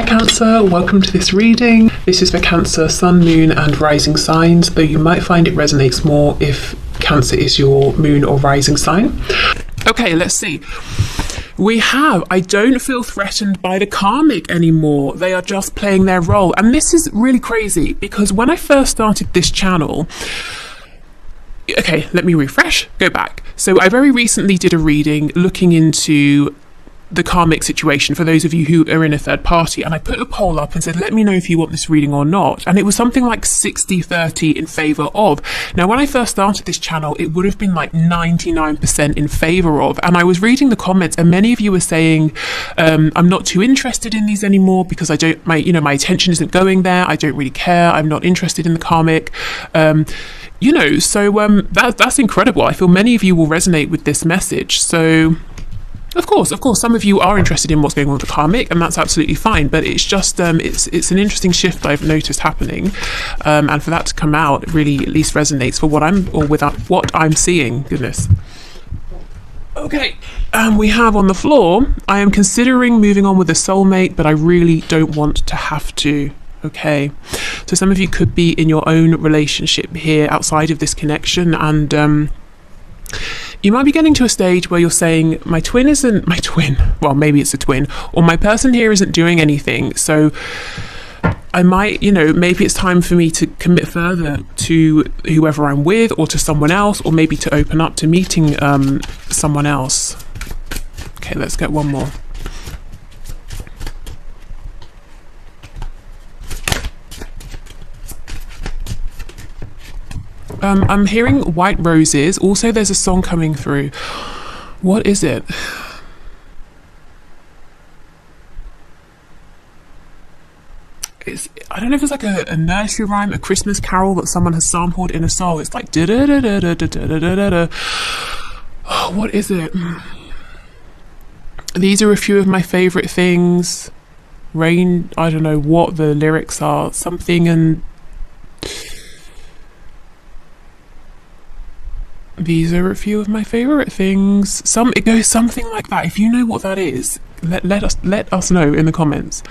Cancer, welcome to this reading. This is for Cancer, Sun, Moon and Rising signs, though you might find it resonates more if Cancer is your moon or rising sign. Okay, let's see. We have, I don't feel threatened by the karmic anymore. They are just playing their role. And this is really crazy because when I first started this channel, okay, let me refresh, go back. So I very recently did a reading looking into the karmic situation for those of you who are in a third party, and I put a poll up and said let me know if you want this reading or not, and it was something like 60-30 in favor of. Now when I first started this channel it would have been like 99% in favor of, and I was reading the comments and many of you were saying I'm not too interested in these anymore because my attention isn't going there, I don't really care, I'm not interested in the karmic. That's incredible. I feel many of you will resonate with this message. So Of course, some of you are interested in what's going on with the karmic, and that's absolutely fine. But it's just, it's an interesting shift I've noticed happening, and for that to come out, it really at least resonates for what I'm seeing. Goodness. Okay, we have on the floor, I am considering moving on with a soulmate, but I really don't want to have to. Okay, so some of you could be in your own relationship here outside of this connection, and you might be getting to a stage where you're saying, well, maybe it's a twin, or my person here isn't doing anything, so I might, maybe it's time for me to commit further to whoever I'm with, or to someone else, or maybe to open up to meeting someone else. Okay, let's get one more. I'm hearing white roses. Also, there's a song coming through. What is it? I don't know if it's like a nursery rhyme, a Christmas carol that someone has sampled in a song. It's like da da da da da da da da da. Oh, what is it? These are a few of my favorite things. Rain. I don't know what the lyrics are. Something and. These are a few of my favorite things. It goes something like that. If you know what that is, let us know in the comments.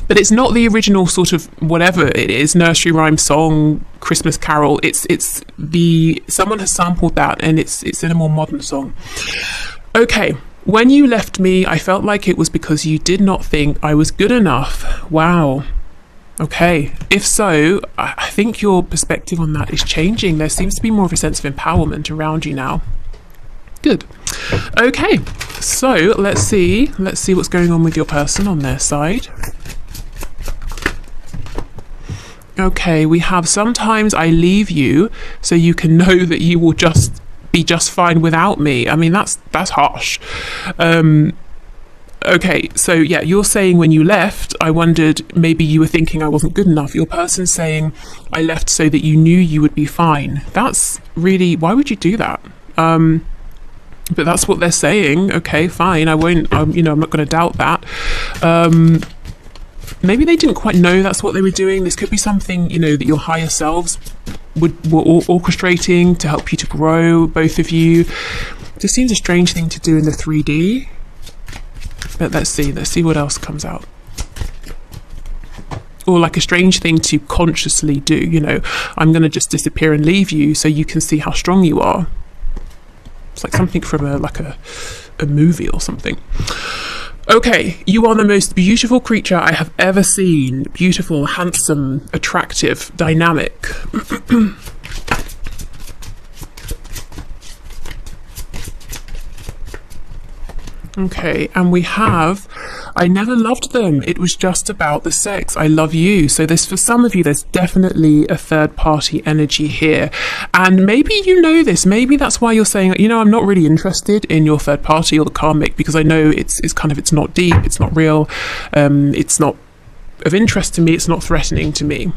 But it's not the original sort of whatever it is, nursery rhyme song, Christmas carol. Someone has sampled that, and it's in a more modern song. Okay. When you left me, I felt like it was because you did not think I was good enough. Wow. Okay, if so, I think your perspective on that is changing. There seems to be more of a sense of empowerment around you now. Good. Okay, so let's see what's going on with your person on their side. Okay, we have sometimes I leave you so you can know that you will just be just fine without me. I mean, that's harsh. Okay, so yeah, you're saying when you left, I wondered maybe you were thinking I wasn't good enough. Your person's saying I left so that you knew you would be fine. That's really, why would you do that? But that's what they're saying. Okay, fine. I won't, I'm not going to doubt that. Maybe they didn't quite know that's what they were doing. This could be something, that your higher selves were orchestrating to help you to grow, both of you. Just seems a strange thing to do in the 3D. But let's see what else comes out. Or like a strange thing to consciously do, I'm going to just disappear and leave you so you can see how strong you are. It's like something from a movie or something. Okay, you are the most beautiful creature I have ever seen. Beautiful, handsome, attractive, dynamic. Okay, and we have, I never loved them. It was just about the sex. I love you. So for some of you, there's definitely a third party energy here. And maybe you know this. Maybe that's why you're saying, I'm not really interested in your third party or the karmic, because I know it's not deep, it's not real, it's not of interest to me, it's not threatening to me.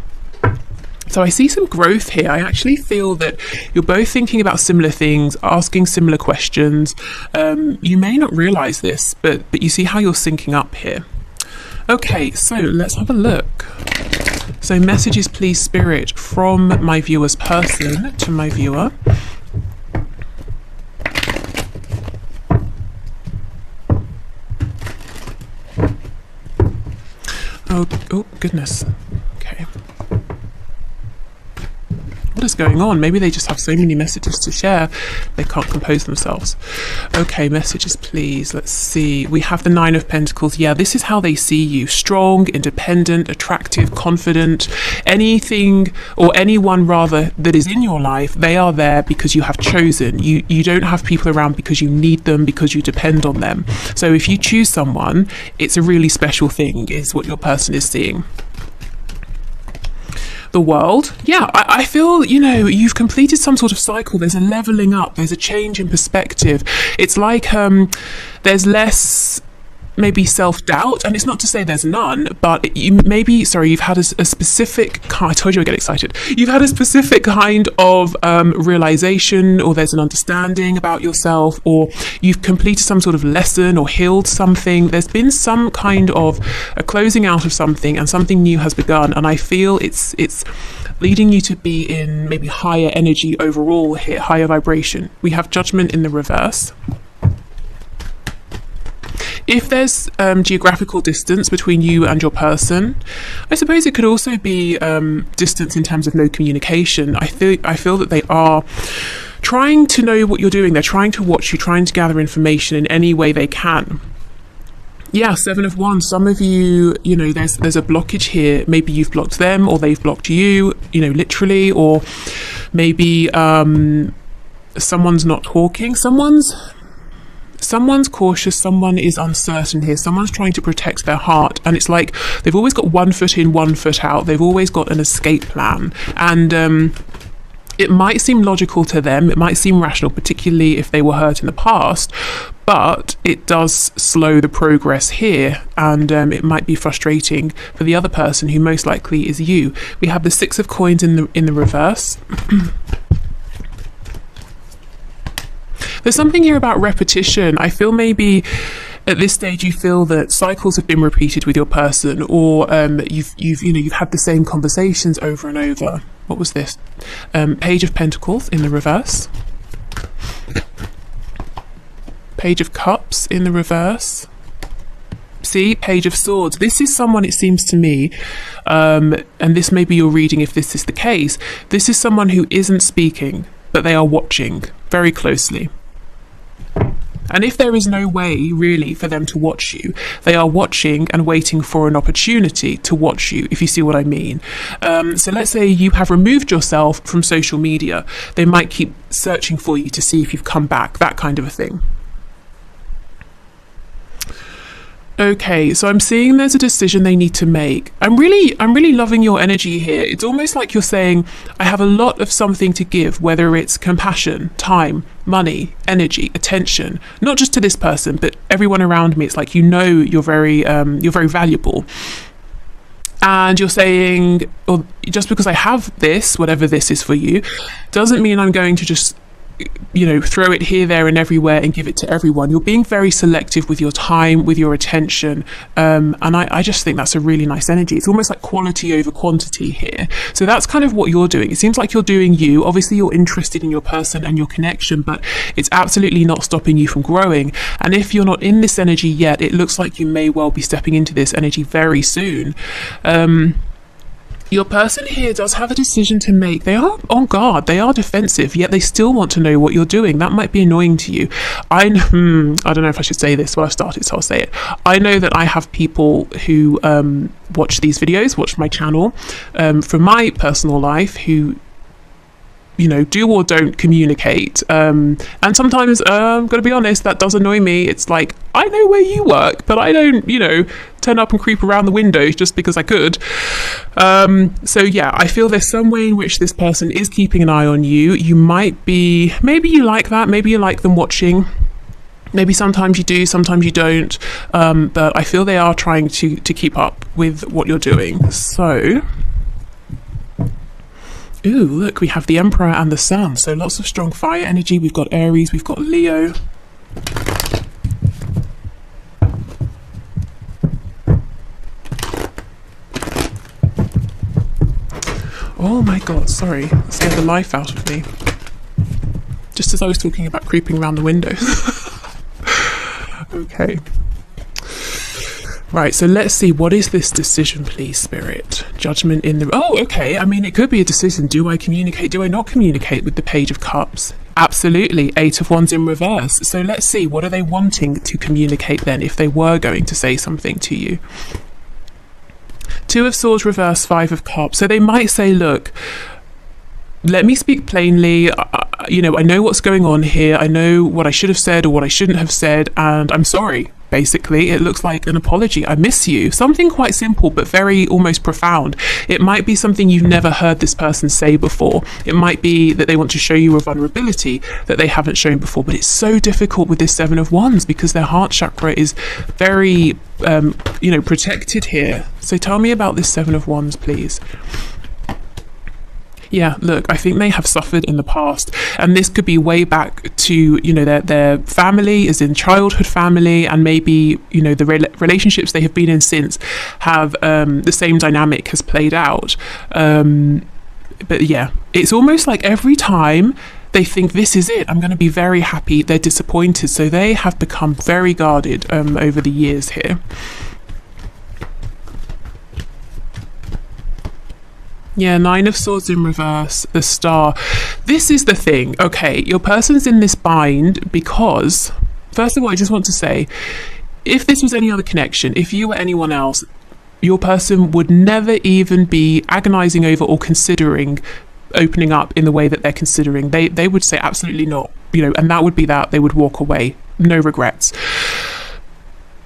So I see some growth here. I actually feel that you're both thinking about similar things, asking similar questions. You may not realize this, but you see how you're syncing up here. Okay, so let's have a look. So messages, please, Spirit, from my viewer's person to my viewer. Oh, goodness. Okay. What is going on? Maybe they just have so many messages to share, they can't compose themselves. Okay, messages, please. Let's see. We have the Nine of Pentacles. Yeah, this is how they see you. Strong, independent, attractive, confident. Anything, or anyone rather, that is in your life, they are there because you have chosen. You don't have people around because you need them, because you depend on them. So if you choose someone, it's a really special thing, is what your person is seeing. The World. Yeah, I feel, you've completed some sort of cycle. There's a leveling up, there's a change in perspective. It's like there's less maybe self-doubt, and it's not to say there's none, but you've had a specific, I told you I get excited, you've had a specific kind of realization, or there's an understanding about yourself, or you've completed some sort of lesson or healed something. There's been some kind of a closing out of something, and something new has begun, and I feel it's leading you to be in maybe higher energy overall here, higher vibration. We have Judgment in the reverse. If there's geographical distance between you and your person, I suppose it could also be distance in terms of no communication. I feel that they are trying to know what you're doing. They're trying to watch you, trying to gather information in any way they can. Yeah, Seven of Wands. Some of you, there's a blockage here. Maybe you've blocked them, or they've blocked you, literally, or maybe someone's not talking. Someone's cautious, someone is uncertain here, someone's trying to protect their heart, and it's like they've always got one foot in, one foot out. They've always got an escape plan, and it might seem logical to them, it might seem rational, particularly if they were hurt in the past, but it does slow the progress here, and it might be frustrating for the other person, who most likely is you. We have the Six of Coins in the reverse. There's something here about repetition. I feel maybe at this stage you feel that cycles have been repeated with your person, or you've had the same conversations over and over. What was this? Page of Pentacles in the reverse. Page of Cups in the reverse. See, Page of Swords. This is someone, it seems to me, and this may be your reading if this is the case, this is someone who isn't speaking, but they are watching very closely. And if there is no way really for them to watch you, they are watching and waiting for an opportunity to watch you, if you see what I mean. So let's say you have removed yourself from social media. They might keep searching for you to see if you've come back, that kind of a thing. Okay, so I'm seeing there's a decision they need to make. I'm really loving your energy here. It's almost like you're saying, I have a lot of something to give, whether it's compassion, time, money, energy, attention, not just to this person, but everyone around me. It's like, you're very valuable. And you're saying, well, just because I have this, whatever this is for you, doesn't mean I'm going to just throw it here, there and everywhere and give it to everyone. You're being very selective with your time, with your attention, and I just think that's a really nice energy. It's almost like quality over quantity here. So that's kind of what you're doing. It seems like you're doing you. Obviously you're interested in your person and your connection, but it's absolutely not stopping you from growing. And if you're not in this energy yet, it looks like you may well be stepping into this energy very soon. Your person here does have a decision to make. They are on guard, they are defensive, yet they still want to know what you're doing. That might be annoying to you. I don't know if I should say this. Well, I've started, so I'll say it. I know that I have people who watch these videos, watch my channel, from my personal life, who do or don't communicate. And sometimes, I'm going to be honest, that does annoy me. It's like, I know where you work, but I don't, turn up and creep around the windows just because I could. So yeah, I feel there's some way in which this person is keeping an eye on you. You might be, maybe you like that, maybe you like them watching. Maybe sometimes you do, sometimes you don't. But I feel they are trying to keep up with what you're doing. So... Ooh, look, we have the Emperor and the Sun. So lots of strong fire energy. We've got Aries, we've got Leo. Oh my God, sorry. That scared the life out of me. Just as I was talking about creeping around the window. Okay. Right, so let's see, what is this decision, please, Spirit? Judgment in the... Oh, okay, I mean, it could be a decision. Do I communicate? Do I not communicate with the Page of Cups? Absolutely, 8 of Wands in reverse. So let's see, what are they wanting to communicate then, if they were going to say something to you? 2 of Swords reverse, 5 of Cups. So they might say, look, let me speak plainly. I know what's going on here. I know what I should have said or what I shouldn't have said, and I'm sorry. Basically, it looks like an apology. I miss you. Something quite simple, but very almost profound. It might be something you've never heard this person say before. It might be that they want to show you a vulnerability that they haven't shown before, but it's so difficult with this 7 of Wands because their heart chakra is very, protected here. So tell me about this 7 of Wands, please. Yeah, look, I think they have suffered in the past, and this could be way back to, their family, as in childhood family, and maybe, the relationships they have been in since have the same dynamic has played out. But yeah, it's almost like every time they think this is it, I'm going to be very happy, they're disappointed. So they have become very guarded over the years here. Yeah, 9 of Swords in reverse, the Star. This is the thing. Okay, your person's in this bind because, first of all, I just want to say, if this was any other connection, if you were anyone else, your person would never even be agonizing over or considering opening up in the way that they're considering. They would say absolutely not, and that would be that. They would walk away, no regrets.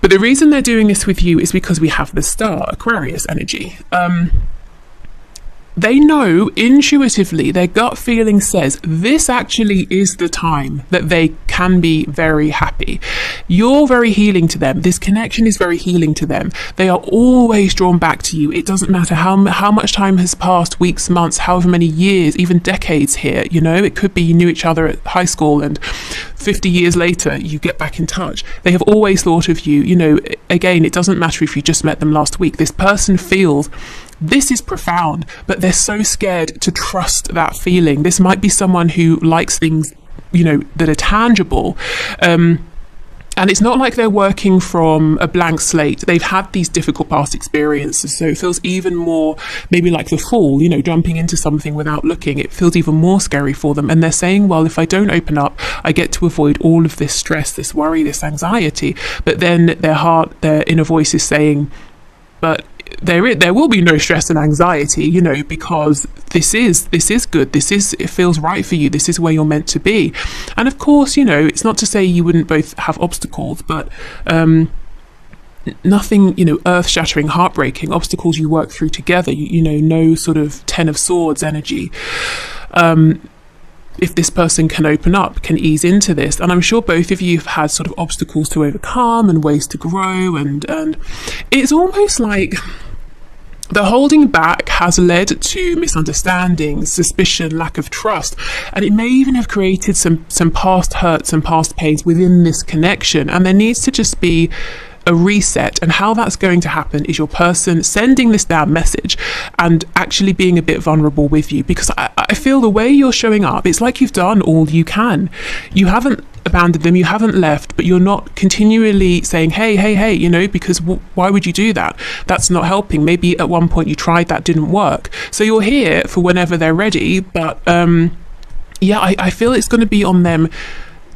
But the reason they're doing this with you is because we have the Star, Aquarius energy. They know intuitively, their gut feeling says this actually is the time that they can be very happy. You're very healing to them. This connection is very healing to them. They are always drawn back to you. It doesn't matter how much time has passed, weeks, months, however many years, even decades here. It could be you knew each other at high school and 50 years later you get back in touch. They have always thought of you. Again, it doesn't matter if you just met them last week. This person feels this is profound, but they're so scared to trust that feeling. This might be someone who likes things, that are tangible. And it's not like they're working from a blank slate. They've had these difficult past experiences. So it feels even more maybe like the Fool, jumping into something without looking. It feels even more scary for them. And they're saying, well, if I don't open up, I get to avoid all of this stress, this worry, this anxiety. But then their heart, their inner voice is saying, but there will be no stress and anxiety, because this is good. It feels right for you. This is where you're meant to be. And of course, it's not to say you wouldn't both have obstacles, but nothing, earth-shattering, heartbreaking obstacles you work through together. No sort of 10 of Swords energy. If this person can open up, can ease into this. And I'm sure both of you have had sort of obstacles to overcome and ways to grow, and it's almost like the holding back has led to misunderstandings, suspicion, lack of trust, and it may even have created some past hurts and past pains within this connection. And there needs to just be a reset, and how that's going to happen is your person sending this down message and actually being a bit vulnerable with you, because I feel the way you're showing up, it's like you've done all you can. You haven't abandoned them, you haven't left, but you're not continually saying hey, because why would you do that? That's not helping. Maybe at one point you tried, that didn't work, so you're here for whenever they're ready. But I feel it's going to be on them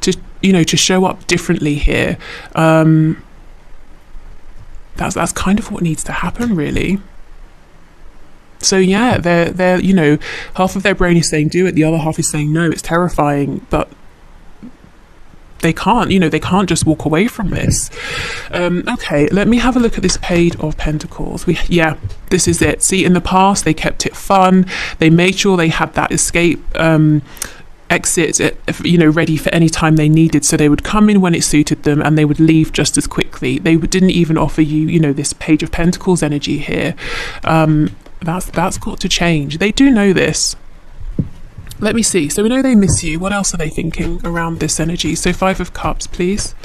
to show up differently here. That's kind of what needs to happen, really. So yeah, they're half of their brain is saying do it, the other half is saying no, it's terrifying, but they can't, they can't just walk away from this. Okay, let me have a look at this Page of Pentacles. This is it. See, in the past, they kept it fun. They made sure they had that escape, exit, ready for any time they needed. So they would come in when it suited them and they would leave just as quickly. They didn't even offer you, this Page of Pentacles energy here. That's got to change. They do know this. Let me see. So we know they miss you. What else are they thinking around this energy? So 5 of Cups, please.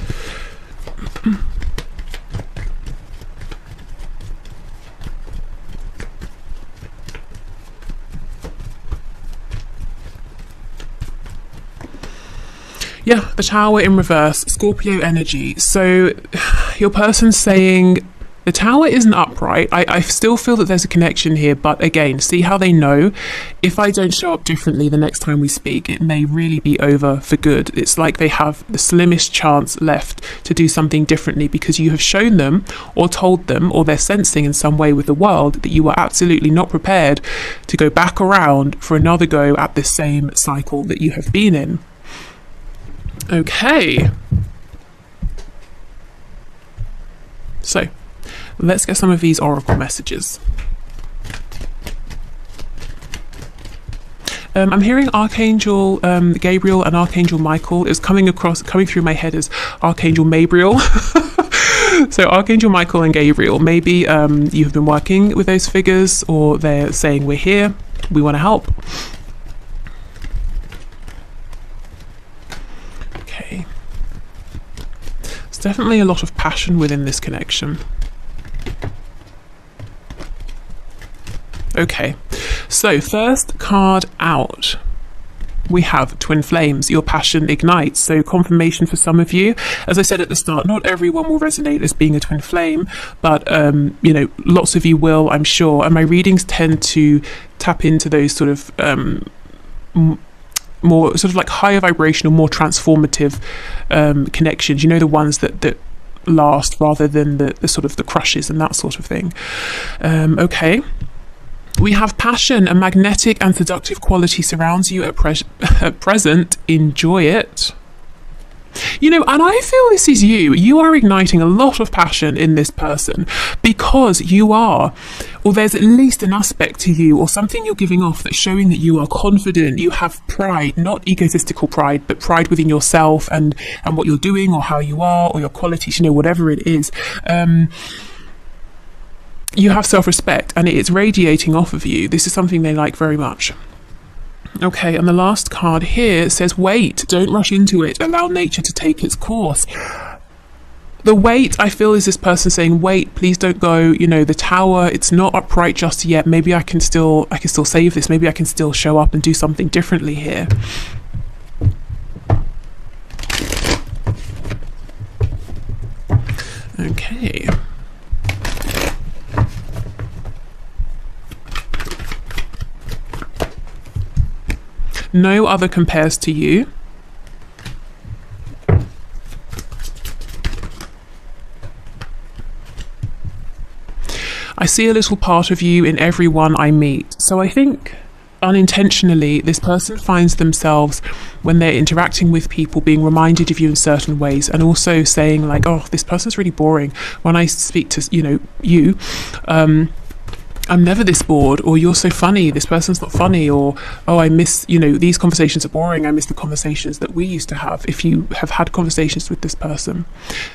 Yeah, the Tower in reverse, Scorpio energy. So your person's saying, The Tower isn't upright. I still feel that there's a connection here, but again, see how they know if I don't show up differently the next time we speak, it may really be over for good. It's like they have the slimmest chance left to do something differently because you have shown them or told them, or they're sensing in some way with the world, that you are absolutely not prepared to go back around for another go at this same cycle that you have been in. Okay. So, let's get some of these oracle messages. I'm hearing Archangel Gabriel and Archangel Michael. It's coming through my head as Archangel Mabriel. So Archangel Michael and Gabriel. Maybe you have been working with those figures, or they're saying, we're here, we want to help. Okay. There's definitely a lot of passion within this connection. Okay, so first card out, we have Twin Flames. Your passion ignites. So confirmation for some of you. As I said at the start, not everyone will resonate as being a twin flame, but you know, lots of you will, I'm sure. And my readings tend to tap into those sort of more sort of like higher vibrational, more transformative connections. You know, the ones that last rather than the sort of the crushes and that sort of thing. Okay. We have passion. A magnetic and seductive quality surrounds you at present. Enjoy it. You know, and I feel this is you. You are igniting a lot of passion in this person because you are, or there's at least an aspect to you or something you're giving off that's showing that you are confident. You have pride, not egotistical pride, but pride within yourself and what you're doing or how you are or your qualities, you know, whatever it is. You have self-respect and it's radiating off of you. This is something they like very much. Okay, and the last card here says wait, don't rush into it, allow nature to take its course. The wait, I feel, is this person saying, wait, please don't go, you know, the Tower, it's not upright just yet. Maybe I can still save this. Maybe I can still show up and do something differently here. Okay. No other compares to you. I see a little part of you in everyone I meet. So I think unintentionally this person finds themselves, when they're interacting with people, being reminded of you in certain ways, and also saying like, oh, this person's really boring. When I speak to, you know, you, I'm never this bored, or you're so funny, this person's not funny, or oh, I miss, you know, these conversations are boring, I miss the conversations that we used to have. If you have had conversations with this person,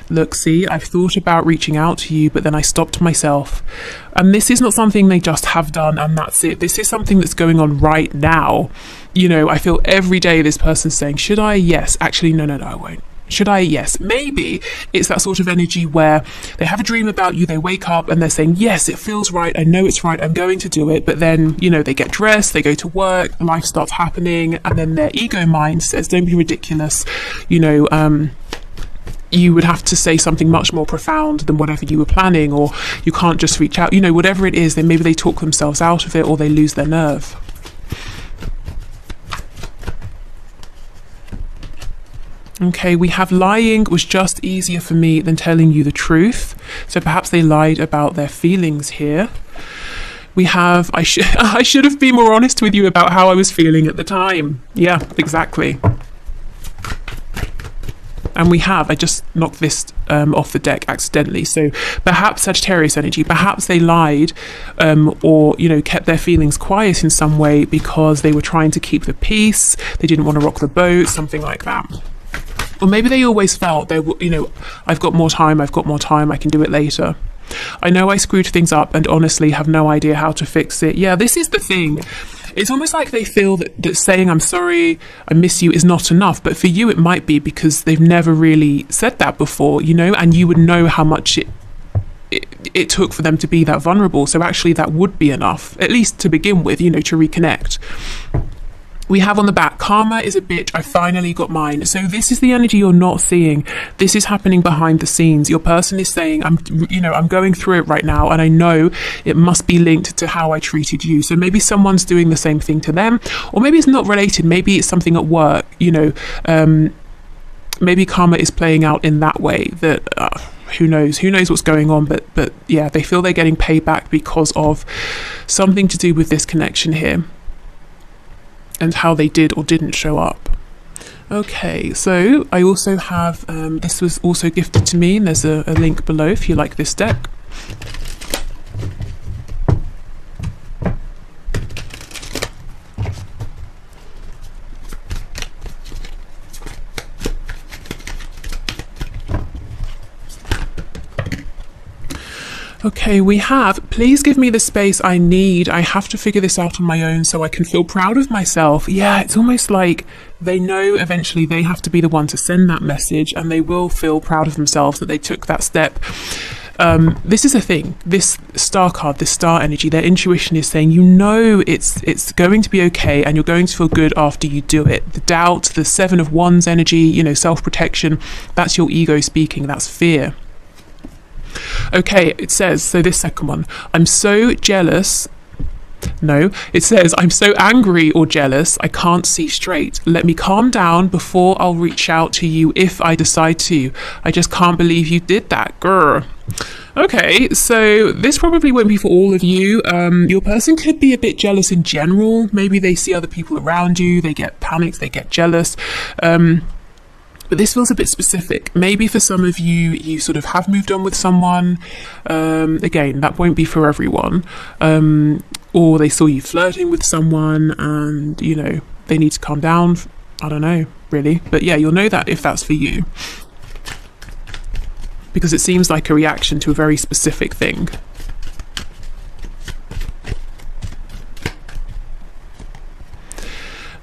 look, see, I've thought about reaching out to you, but then I stopped myself. And this is not something they just have done and that's it. This is something that's going on right now. You know, I feel every day this person's saying, should I? Yes. Actually, no, I won't. Should I? Yes. Maybe it's that sort of energy where they have a dream about you, they wake up and they're saying, yes, it feels right, I know it's right, I'm going to do it. But then, you know, they get dressed, they go to work, life starts happening, and then their ego mind says, don't be ridiculous. You know, you would have to say something much more profound than whatever you were planning, or you can't just reach out, you know, whatever it is, then maybe they talk themselves out of it or they lose their nerve. Okay, we have lying was just easier for me than telling you the truth. So perhaps they lied about their feelings here. We have, I should have been more honest with you about how I was feeling at the time. Yeah, exactly. And we have, I just knocked this off the deck accidentally. So perhaps Sagittarius energy, perhaps they lied or, you know, kept their feelings quiet in some way because they were trying to keep the peace. They didn't want to rock the boat, something like that. Or maybe they always felt they were, you know, I've got more time, I can do it later. I know I screwed things up and honestly have no idea how to fix it. Yeah, this is the thing. It's almost like they feel that saying I'm sorry, I miss you is not enough. But for you, it might be because they've never really said that before, you know, and you would know how much it took for them to be that vulnerable. So actually that would be enough, at least to begin with, you know, to reconnect. We have on the back, karma is a bitch, I finally got mine. So this is the energy you're not seeing. This is happening behind the scenes. Your person is saying, I'm going through it right now, and I know it must be linked to how I treated you. So maybe someone's doing the same thing to them, or maybe it's not related. Maybe it's something at work, maybe karma is playing out in that way, that who knows what's going on, but yeah, they feel they're getting payback because of something to do with this connection here and how they did or didn't show up. Okay, so I also have, this was also gifted to me, and there's a link below if you like this deck. Okay, we have, please give me the space I need. I have to figure this out on my own so I can feel proud of myself. Yeah, it's almost like they know eventually they have to be the one to send that message, and they will feel proud of themselves that they took that step. This is a thing, this star card, this star energy, their intuition is saying, it's going to be okay, and you're going to feel good after you do it. The doubt, the 7 of Wands energy, self-protection, that's your ego speaking, that's fear. Okay, it says, so this second one, I'm so jealous. No, it says, I'm so angry or jealous, I can't see straight. Let me calm down before I'll reach out to you if I decide to. I just can't believe you did that, grr. Okay, so this probably won't be for all of you. Your person could be a bit jealous in general. Maybe they see other people around you, they get panicked, they get jealous. But this feels a bit specific. Maybe for some of you, you sort of have moved on with someone. Again, that won't be for everyone. Or they saw you flirting with someone and, they need to calm down. I don't know, really. But yeah, you'll know that if that's for you. Because it seems like a reaction to a very specific thing.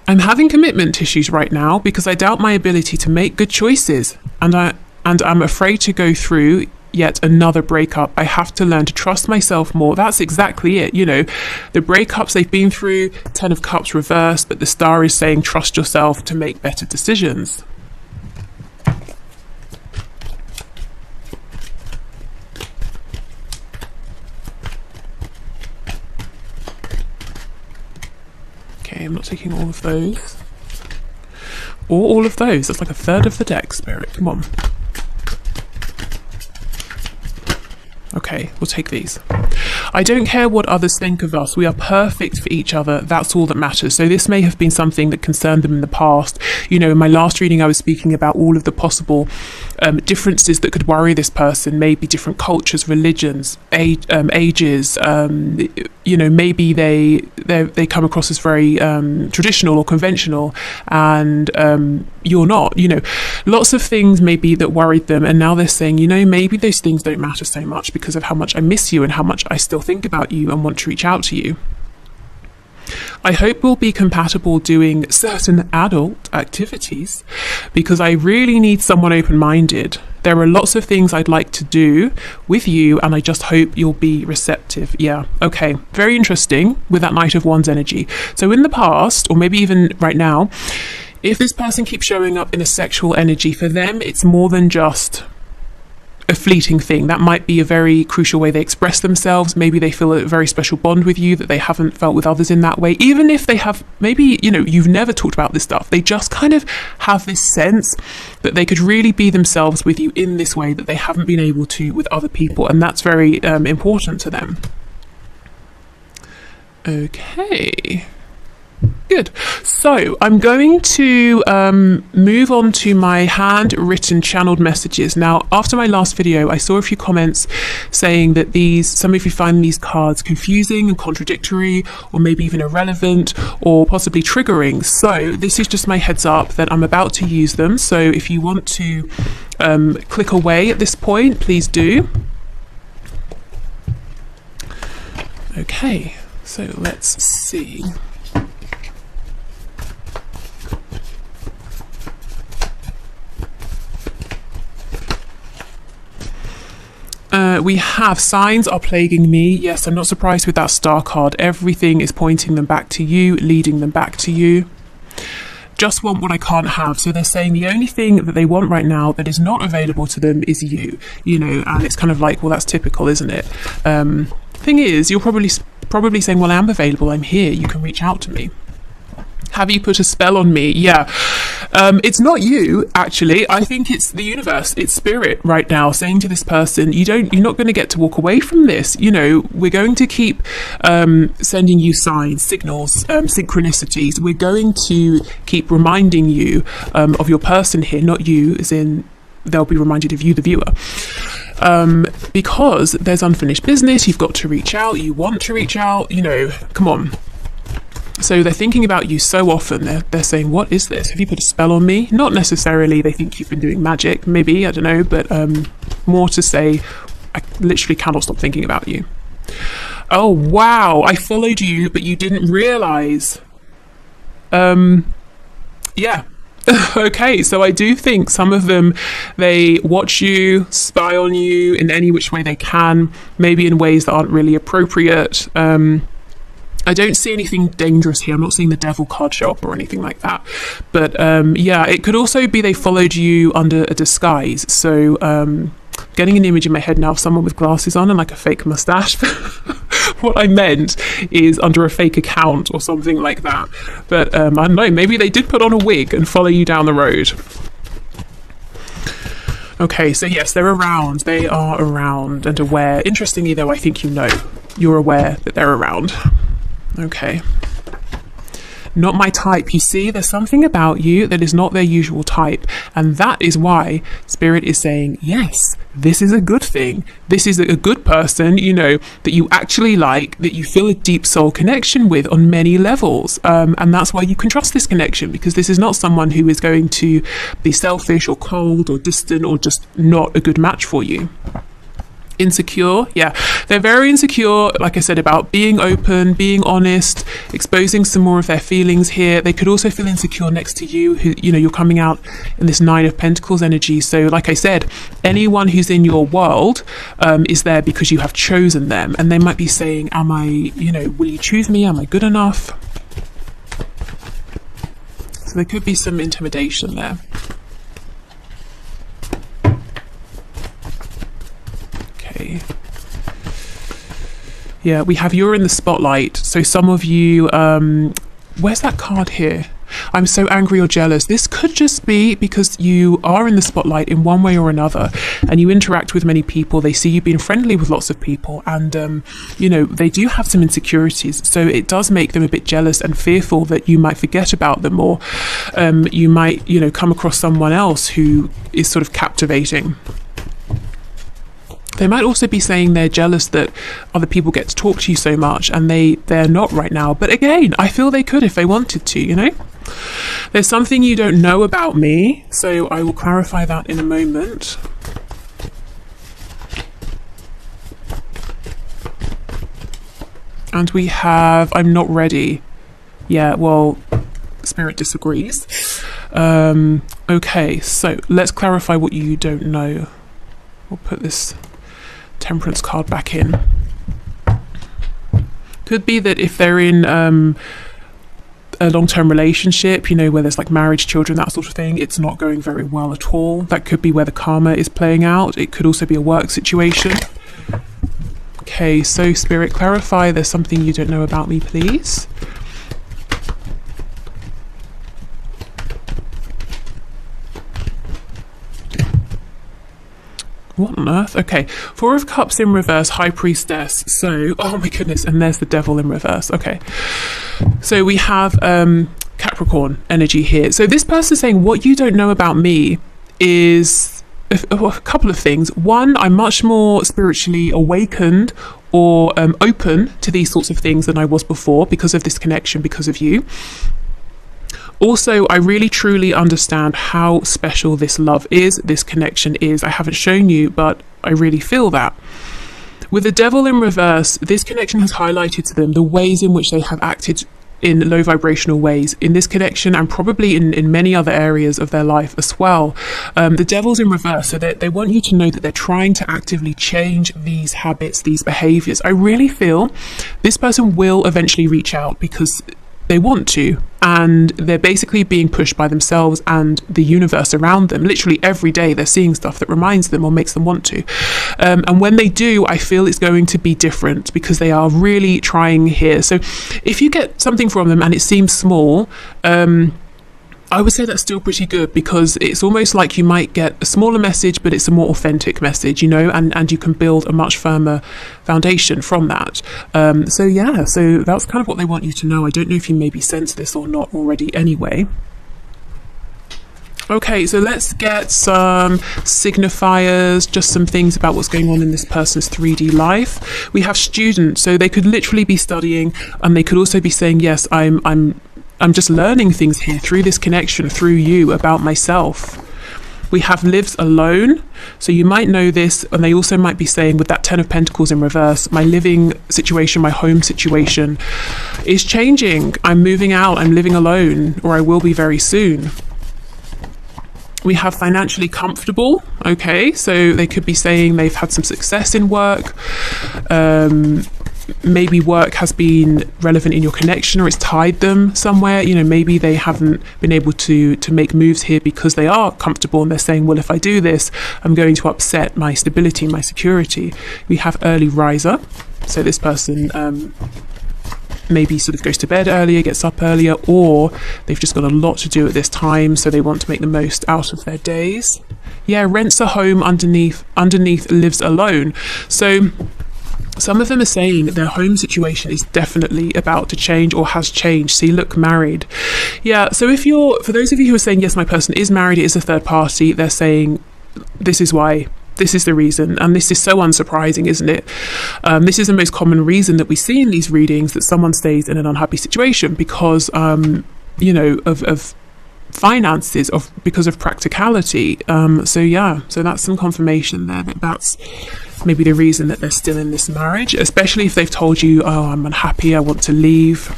I'm having commitment issues right now because I doubt my ability to make good choices, and I'm afraid to go through yet another breakup. I have to learn to trust myself more. That's exactly it. The breakups they've been through, 10 of Cups reversed, but the star is saying trust yourself to make better decisions. I'm not taking all of those. Or all of those. That's like a third of the deck, Spirit. Come on. Okay, we'll take these. I don't care what others think of us. We are perfect for each other. That's all that matters. So this may have been something that concerned them in the past. In my last reading, I was speaking about all of the possible differences that could worry this person. Maybe different cultures, religions, ages. Maybe they come across as very traditional or conventional, and you're not. Lots of things maybe that worried them, and now they're saying, maybe those things don't matter so much because of how much I miss you and how much I still think about you and want to reach out to you. I hope we'll be compatible doing certain adult activities because I really need someone open-minded. There are lots of things I'd like to do with you, and I just hope you'll be receptive. Yeah, okay, very interesting with that Knight of Wands energy. So in the past, or maybe even right now, if this person keeps showing up in a sexual energy, for them it's more than just a fleeting thing. That might be a very crucial way they express themselves. Maybe they feel a very special bond with you that they haven't felt with others in that way. Even if they have, maybe, you've never talked about this stuff. They just kind of have this sense that they could really be themselves with you in this way that they haven't been able to with other people. And that's very important to them. Okay. Good. So I'm going to move on to my handwritten channeled messages. Now, after my last video, I saw a few comments saying that some of you find these cards confusing and contradictory, or maybe even irrelevant, or possibly triggering. So this is just my heads up that I'm about to use them. So if you want to click away at this point, please do. Okay, so let's see. We have signs are plaguing me. Yes, I'm not surprised with that star card. Everything is pointing them back to you, leading them back to you. Just want what I can't have. So they're saying the only thing that they want right now that is not available to them is you, and it's kind of like, well, that's typical, isn't it? Thing is, you're probably saying, well, I'm available, I'm here, you can reach out to me. Have you put a spell on me? Yeah. It's not you, actually. I think it's the universe, it's spirit right now saying to this person, you're not going to get to walk away from this. We're going to keep sending you signs, signals, synchronicities. We're going to keep reminding you of your person here, not you, as in they'll be reminded of you, the viewer. Because there's unfinished business, you've got to reach out, you want to reach out, come on. So they're thinking about you so often. They're saying, what is this? Have you put a spell on me? Not necessarily they think you've been doing magic, maybe, I don't know, but more to say, I literally cannot stop thinking about you. Oh, wow, I followed you, but you didn't realise. Yeah. Okay, so I do think some of them, they watch you, spy on you in any which way they can, maybe in ways that aren't really appropriate. I don't see anything dangerous here. I'm not seeing the devil card show up or anything like that. But yeah, it could also be they followed you under a disguise. So getting an image in my head now of someone with glasses on and like a fake mustache. What I meant is under a fake account or something like that. But I don't know, maybe they did put on a wig and follow you down the road. Okay, so yes, they're around. They are around and aware. Interestingly, though, I think you're aware that they're around. Okay. Not my type. You see, there's something about you that is not their usual type. And that is why Spirit is saying, yes, this is a good thing. This is a good person, that you actually like, that you feel a deep soul connection with on many levels. And that's why you can trust this connection, because this is not someone who is going to be selfish or cold or distant or just not a good match for you. Insecure, yeah, they're very insecure, like I said, about being open, being honest, exposing some more of their feelings here. They could also feel insecure next to you, who you're coming out in this 9 of Pentacles energy. So like I said, anyone who's in your world is there because you have chosen them, and they might be saying, am I, will you choose me, am I good enough? So there could be some intimidation there. Yeah, we have you're in the spotlight. So some of you, where's that card here? I'm so angry or jealous. This could just be because you are in the spotlight in one way or another, and you interact with many people. They see you being friendly with lots of people, and they do have some insecurities. So it does make them a bit jealous and fearful that you might forget about them, or you might come across someone else who is sort of captivating. They might also be saying they're jealous that other people get to talk to you so much, and they're not right now. But again, I feel they could if they wanted to, There's something you don't know about me, so I will clarify that in a moment. And we have, I'm not ready. Yeah, well, Spirit disagrees. Okay, so let's clarify what you don't know. We'll put this Temperance card back in. Could be that if they're in a long-term relationship, where there's like marriage, children, that sort of thing, it's not going very well at all. That could be where the karma is playing out. It could also be a work situation. Okay, so Spirit, clarify there's something you don't know about me, please. What on earth? Okay, 4 of Cups in reverse, High Priestess. So, oh my goodness, and there's the Devil in reverse. Okay, so we have Capricorn energy here. So this person saying, what you don't know about me is a couple of things. One, I'm much more spiritually awakened or open to these sorts of things than I was before because of this connection, because of you. Also, I really truly understand how special this love is, this connection is. I haven't shown you, but I really feel that. With the Devil in reverse, this connection has highlighted to them the ways in which they have acted in low vibrational ways in this connection, and probably in many other areas of their life as well. The Devil's in reverse, so they want you to know that they're trying to actively change these habits, these behaviors. I really feel this person will eventually reach out because they want to, and they're basically being pushed by themselves and the universe around them. Literally every day they're seeing stuff that reminds them or makes them want to, and when they do, I feel it's going to be different because they are really trying here. So if you get something from them and it seems small, I would say that's still pretty good, because it's almost like you might get a smaller message, but it's a more authentic message, you know, and you can build a much firmer foundation from that. So yeah, so that's kind of what they want you to know. I don't know if you maybe sense this or not already anyway. Okay, so let's get some signifiers, just some things about what's going on in this person's 3D life. We have student, so they could literally be studying, and they could also be saying, yes, I'm just learning things here through this connection, through you, about myself. We have lives alone, so you might know this, and they also might be saying with that 10 of Pentacles in reverse, my living situation, my home situation is changing. I'm moving out, I'm living alone, or I will be very soon. We have financially comfortable. Okay, so they could be saying they've had some success in work. Maybe work has been relevant in your connection, or it's tied them somewhere. You know, maybe they haven't been able to make moves here because they are comfortable, and they're saying, well, if I do this, I'm going to upset my stability, my security. We have early riser, so this person maybe sort of goes to bed earlier, gets up earlier, or they've just got a lot to do at this time, so they want to make the most out of their days. Yeah, rents a home underneath lives alone. So some of them are saying their home situation is definitely about to change or has changed. So you look married. Yeah, so for those of you who are saying, yes, my person is married, it is a third party, they're saying, this is why, this is the reason. And this is so unsurprising, isn't it? This is the most common reason that we see in these readings, that someone stays in an unhappy situation because, you know, of finances, because of practicality. So yeah, so that's some confirmation there that that's maybe the reason that they're still in this marriage, especially if they've told you, oh, I'm unhappy, I want to leave.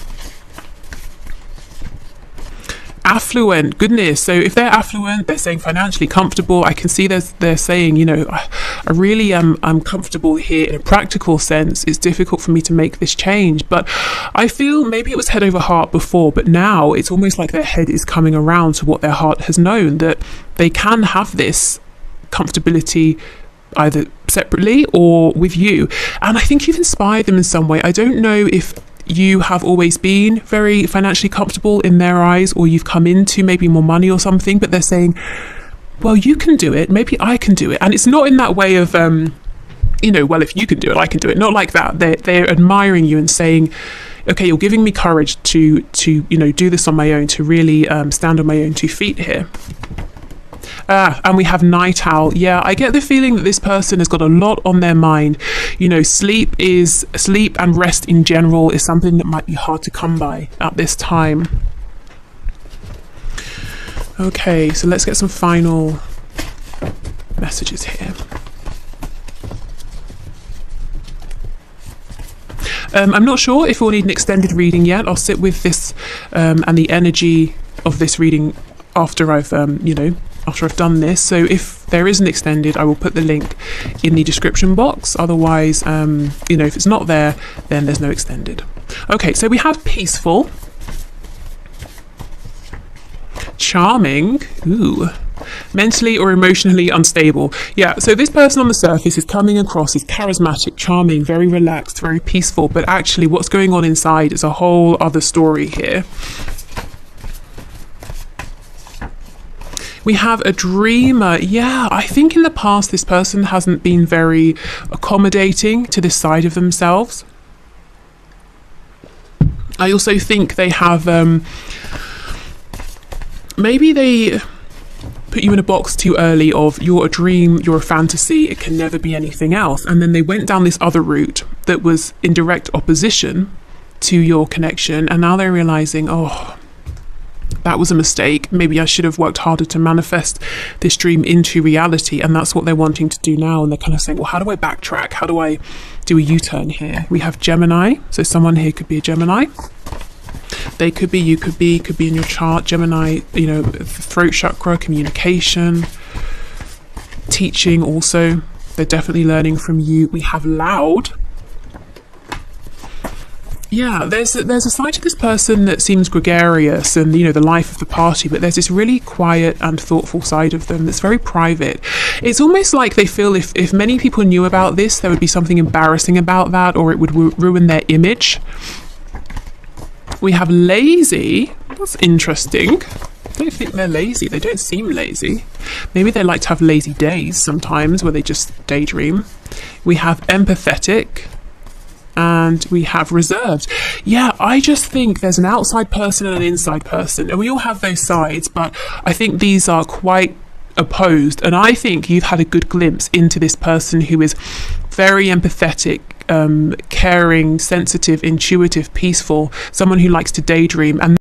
Affluent, goodness. So if they're affluent, they're saying financially comfortable. I can see they're saying, you know, I really I'm comfortable here in a practical sense. It's difficult for me to make this change, but I feel maybe it was head over heart before, but now it's almost like their head is coming around to what their heart has known, that they can have this comfortability either separately or with you. And I think you've inspired them in some way. I don't know if you have always been very financially comfortable in their eyes, or you've come into maybe more money or something, but they're saying, well, you can do it, maybe I can do it. And it's not in that way of you know, well, if you can do it, I can do it. Not like that. They're admiring you and saying, okay, you're giving me courage to you know, do this on my own, to really stand on my own 2 feet here. And we have night owl. Yeah, I get the feeling that this person has got a lot on their mind. You know, sleep and rest in general is something that might be hard to come by at this time. Okay, so let's get some final messages here. I'm not sure if we'll need an extended reading yet. I'll sit with this and the energy of this reading after I've you know, after I've done this. So if there is an extended, I will put the link in the description box. Otherwise, you know, if it's not there, then there's no extended. Okay, so we have peaceful, charming, ooh, mentally or emotionally unstable. Yeah, so this person on the surface is coming across as charismatic, charming, very relaxed, very peaceful, but actually what's going on inside is a whole other story here. We have a dreamer. Yeah, I think in the past this person hasn't been very accommodating to this side of themselves. I also think they have, maybe they put you in a box too early of, you're a dream, you're a fantasy, it can never be anything else. And then they went down this other route that was in direct opposition to your connection. And now they're realizing, oh, that was a mistake. Maybe I should have worked harder to manifest this dream into reality. And that's what they're wanting to do now. And they're kind of saying, well, how do I backtrack? How do I do a U-turn here? We have Gemini. So someone here could be a Gemini. They could be, you could be in your chart. Gemini, you know, throat chakra, communication, teaching also. They're definitely learning from you. We have loud. Yeah, there's a side to this person that seems gregarious and, the life of the party, but there's this really quiet and thoughtful side of them that's very private. It's almost like they feel if many people knew about this, there would be something embarrassing about that, or it would ruin their image. We have lazy. That's interesting. I don't think they're lazy. They don't seem lazy. Maybe they like to have lazy days sometimes where they just daydream. We have empathetic. And we have reserved. Yeah, I just think there's an outside person and an inside person, and we all have those sides, but I think these are quite opposed. And I think you've had a good glimpse into this person who is very empathetic, caring, sensitive, intuitive, peaceful, someone who likes to daydream, and